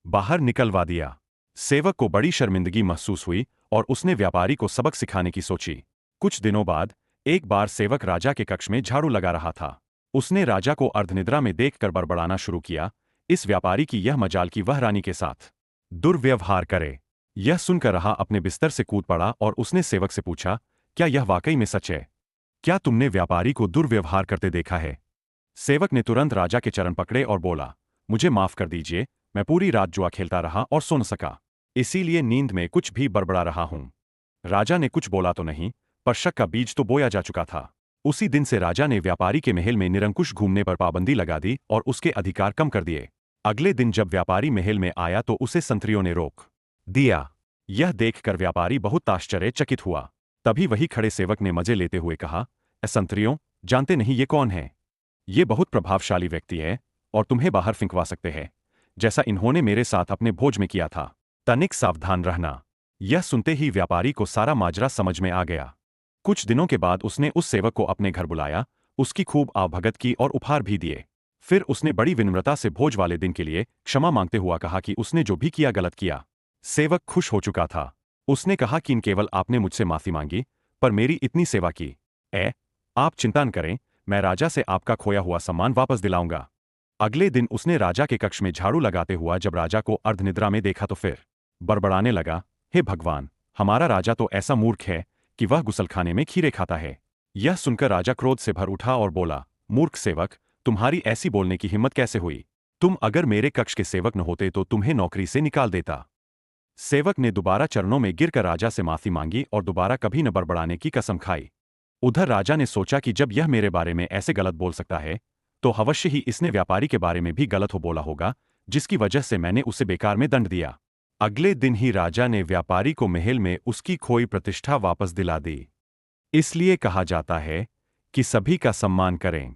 बाहर निकलवा दिया। सेवक को बड़ी शर्मिंदगी महसूस हुई और उसने व्यापारी को सबक सिखाने की सोची। कुछ दिनों बाद एक बार सेवक राजा के कक्ष में झाड़ू लगा रहा था। उसने राजा को अर्धनिद्रा में देखकर बड़बड़ाना शुरू किया, इस व्यापारी की यह मजाल कि वह रानी के साथ दुर्व्यवहार करे। यह सुनकर राजा अपने बिस्तर से कूद पड़ा और उसने सेवक से पूछा, क्या यह वाकई में सच है? क्या तुमने व्यापारी को दुर्व्यवहार करते देखा है? सेवक ने तुरंत राजा के चरण पकड़े और बोला, मुझे माफ कर दीजिए, मैं पूरी रात जुआ खेलता रहा और सो न सका, इसीलिए नींद में कुछ भी बड़बड़ा रहा हूं। राजा ने कुछ बोला तो नहीं, पर शक का बीज तो बोया जा चुका था। उसी दिन से राजा ने व्यापारी के महल में निरंकुश घूमने पर पाबंदी लगा दी और उसके अधिकार कम कर दिए। अगले दिन जब व्यापारी महल में आया तो उसे संतरियों ने रोक दिया। यह देखकर व्यापारी बहुत आश्चर्यचकित हुआ। तभी वही खड़े सेवक ने मजे लेते हुए कहा, ए संतरियों, जानते नहीं ये कौन है? ये बहुत प्रभावशाली व्यक्ति है और तुम्हें बाहर फिंकवा सकते हैं, जैसा इन्होंने मेरे साथ अपने भोज में किया था। तनिक सावधान रहना। यह सुनते ही व्यापारी को सारा माजरा समझ में आ गया। कुछ दिनों के बाद उसने उस सेवक को अपने घर बुलाया, उसकी खूब आवभगत की और उपहार भी दिए। फिर उसने बड़ी विनम्रता से भोज वाले दिन के लिए क्षमा मांगते हुआ कहा कि उसने जो भी किया गलत किया। सेवक खुश हो चुका था। उसने कहा कि इन केवल आपने मुझसे माफी मांगी, पर मेरी इतनी सेवा की। आप चिंता न करें, मैं राजा से आपका खोया हुआ सम्मान वापस दिलाऊंगा। अगले दिन उसने राजा के कक्ष में झाड़ू लगाते हुआ जब राजा को अर्धनिद्रा में देखा तो फिर बड़बड़ाने लगा, हे भगवान, हमारा राजा तो ऐसा मूर्ख है कि वह गुसलखाने में खीरे खाता है। यह सुनकर राजा क्रोध से भर उठा और बोला, मूर्ख सेवक, तुम्हारी ऐसी बोलने की हिम्मत कैसे हुई? तुम अगर मेरे कक्ष के सेवक न होते तो तुम्हें नौकरी से निकाल देता। सेवक ने दोबारा चरणों में गिरकर राजा से माफी मांगी और दोबारा कभी न बड़बड़ाने की कसम खाई। उधर राजा ने सोचा कि जब यह मेरे बारे में ऐसे गलत बोल सकता है, तो अवश्य ही इसने व्यापारी के बारे में भी गलत हो बोला होगा, जिसकी वजह से मैंने उसे बेकार में दंड दिया। अगले दिन ही राजा ने व्यापारी को महल में उसकी खोई प्रतिष्ठा वापस दिला दी। इसलिए कहा जाता है कि सभी का सम्मान करें।